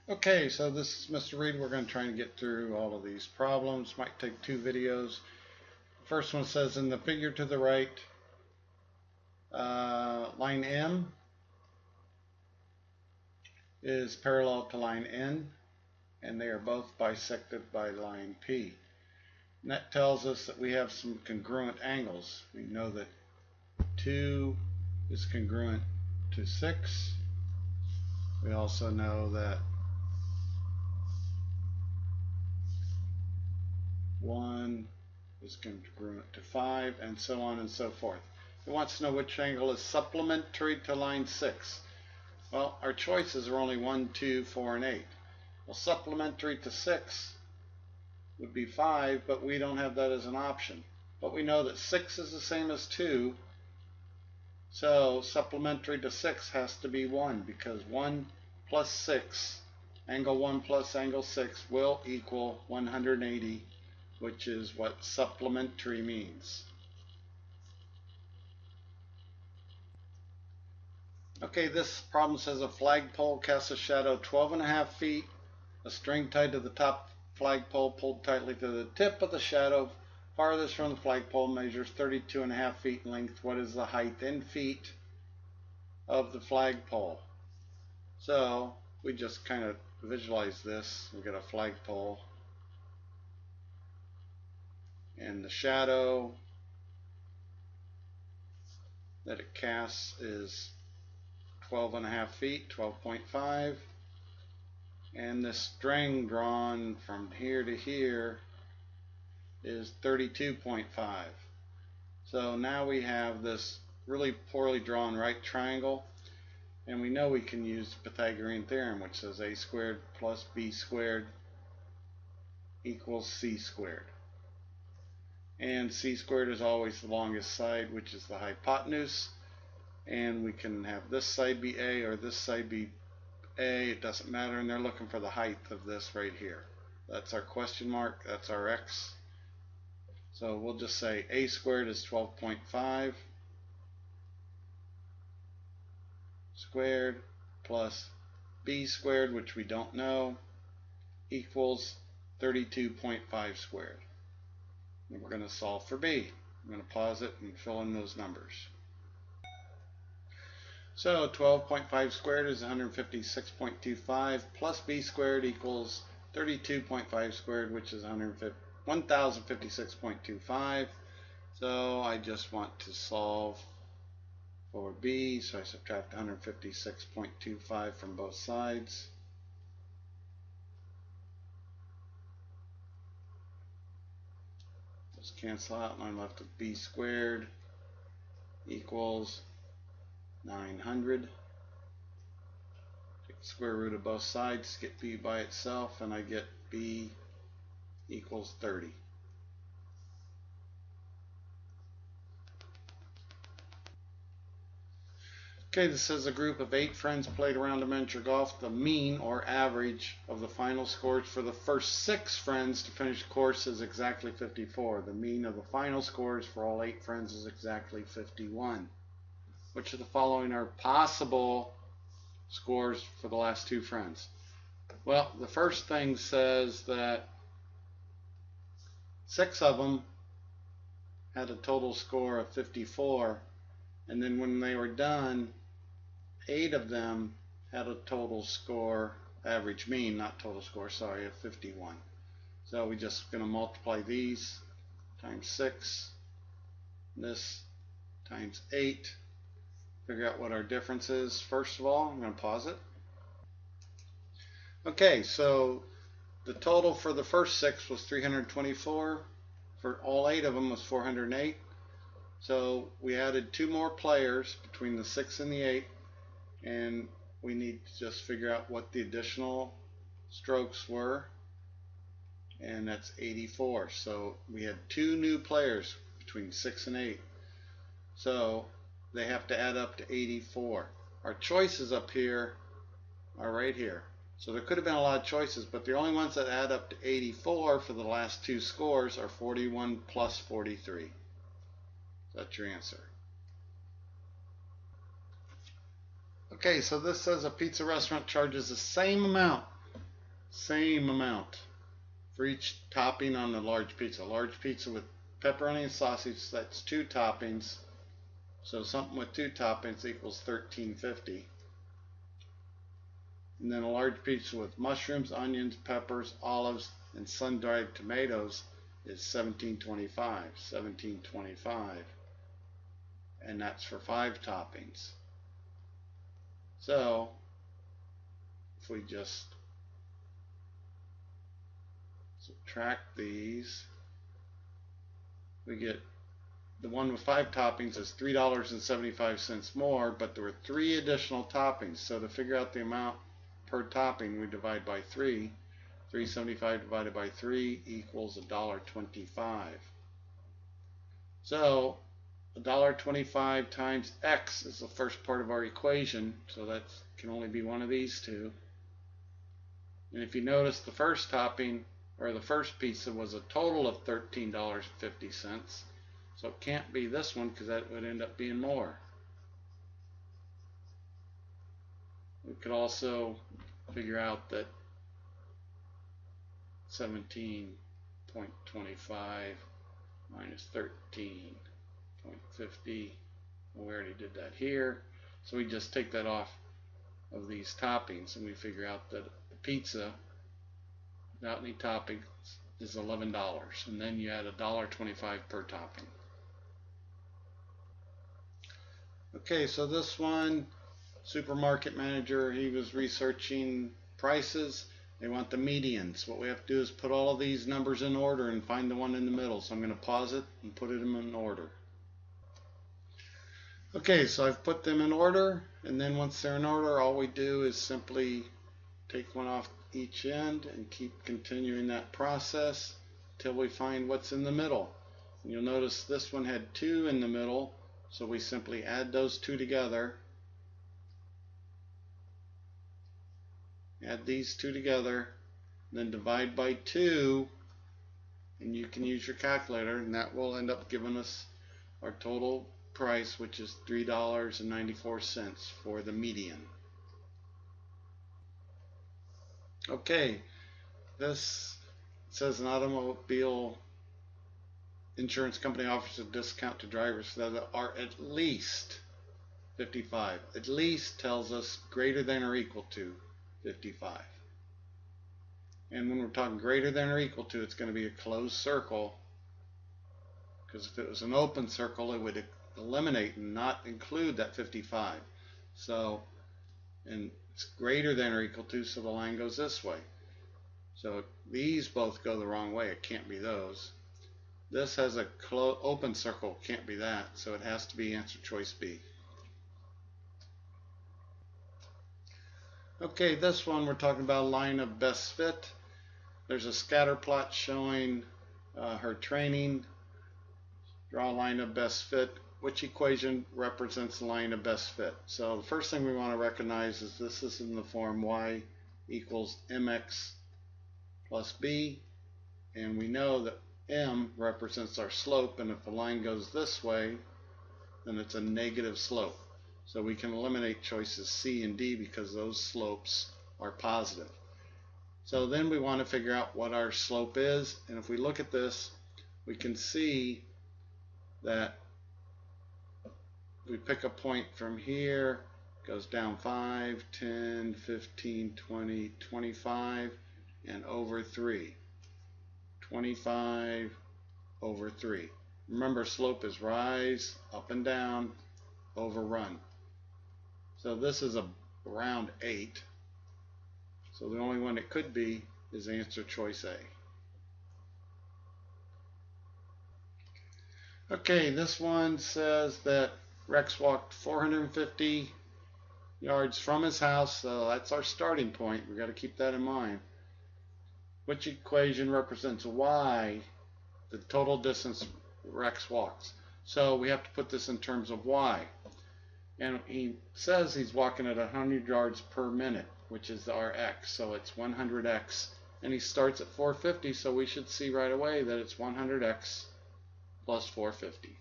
Okay, so this is Mr. Reed. We're going to try and get through all of these problems. Might take 2 videos. First one says in the figure to the right, line M is parallel to line N, and they are both bisected by line P. And that tells us that we have some congruent angles. We know that 2 is congruent to 6. We also know that 1 is congruent to 5, and so on and so forth. It wants to know which angle is supplementary to line 6. Well, our choices are only 1, 2, 4, and 8. Well, supplementary to 6 would be 5, but we don't have that as an option. But we know that 6 is the same as 2, so supplementary to 6 has to be 1, because 1 plus 6, angle 1 plus angle 6 will equal 180, which is what supplementary means. Okay, this problem says a flagpole casts a shadow 12.5 feet. A string tied to the top flagpole pulled tightly to the tip of the shadow farthest from the flagpole measures 32.5 feet in length. What is the height in feet of the flagpole? So we just kind of visualize this. We get a flagpole, and the shadow that it casts is 12.5 feet, 12.5, and the string drawn from here to here is 32.5. So now we have this really poorly drawn right triangle, and we know we can use the Pythagorean theorem, which says a squared plus b squared equals c squared. And c squared is always the longest side, which is the hypotenuse, and we can have this side be a or this side be a, it doesn't matter, and they're looking for the height of this right here. That's our question mark, that's our x. So we'll just say a squared is 12.5 squared plus b squared, which we don't know, equals 32.5 squared. And we're going to solve for b. I'm going to pause it and fill in those numbers. So 12.5 squared is 156.25 plus b squared equals 32.5 squared, which is 1056.25. So I just want to solve for b, so I subtract 156.25 from both sides. Just cancel out, and I'm left with b squared equals 900. Take the square root of both sides, get b by itself, and I get b equals 30. Okay, this says a group of 8 friends played around a miniature golf. The mean or average of the final scores for the first 6 friends to finish the course is exactly 54. The mean of the final scores for all 8 friends is exactly 51. Which of the following are possible scores for the last 2 friends? Well, the first thing says that 6 of them had a total score of 54, and then when they were done, 8 of them had a total score, average mean, not total score, sorry, of 51. So we're just going to multiply these times 6, this times 8, figure out what our difference is. First of all, I'm going to pause it. Okay, so the total for the first 6 was 324. For all 8 of them was 408. So we added 2 more players between the 6 and the 8, and we need to just figure out what the additional strokes were, and that's 84. So we had 2 new players between 6 and 8. So they have to add up to 84. Our choices up here are right here. So there could have been a lot of choices, but the only ones that add up to 84 for the last 2 scores are 41 plus 43. That's your answer. Okay, so this says a pizza restaurant charges the same amount same amount for each topping on the large pizza. Large pizza with pepperoni and sausage, that's 2 toppings. So something with 2 toppings equals $13.50. And then a large pizza with mushrooms, onions, peppers, olives, and sun-dried tomatoes is $17.25. $17.25. And that's for 5 toppings. So if we just subtract these, we get the one with 5 toppings is $3.75 more, but there were 3 additional toppings. So to figure out the amount per topping, we divide by 3. $3.75 divided by 3 equals $1.25. So $1.25 times x is the first part of our equation, so that can only be one of these two. And if you notice, the first topping, or the first pizza, was a total of $13.50. So it can't be this one, because that would end up being more. We could also figure out that 17.25 minus 13.50, well, we already did that here. So we just take that off of these toppings, and we figure out that the pizza without any toppings is $11, and then you add $1.25 per topping. Okay, so this one, supermarket manager, he was researching prices. They want the medians. What we have to do is put all of these numbers in order and find the one in the middle. So I'm going to pause it and put them in order. Okay, so I've put them in order, and then once they're in order, all we do is simply take one off each end and keep continuing that process till we find what's in the middle. And you'll notice this one had 2 in the middle, so we simply add those 2 together. Add these 2 together, then divide by 2, and you can use your calculator, and that will end up giving us our total price, which is $3.94 for the median. Okay, this says an automobile insurance company offers a discount to drivers that are at least 55. At least tells us greater than or equal to 55. And when we're talking greater than or equal to, it's going to be a closed circle, because if it was an open circle, it would eliminate and not include that 55. So, and it's greater than or equal to, so the line goes this way. So these both go the wrong way. It can't be those. This has a open circle. Can't be that. So it has to be answer choice B. Okay, this one we're talking about a line of best fit. There's a scatter plot showing her training. Draw a line of best fit. Which equation represents the line of best fit? So the first thing we want to recognize is this is in the form y equals mx plus b, and we know that m represents our slope, and if the line goes this way, then it's a negative slope. So we can eliminate choices C and D because those slopes are positive. So then we want to figure out what our slope is, and if we look at this, we can see that we pick a point from here, goes down 5, 10, 15, 20, 25, and over 3. 25 over 3. Remember, slope is rise, up and down, over run. So this is around 8. So the only one it could be is answer choice A. Okay, this one says that Rex walked 450 yards from his house, so that's our starting point. We've got to keep that in mind. Which equation represents y, the total distance Rex walks? So we have to put this in terms of y. And he says he's walking at 100 yards per minute, which is our x, so it's 100x. And he starts at 450, so we should see right away that it's 100x plus 450.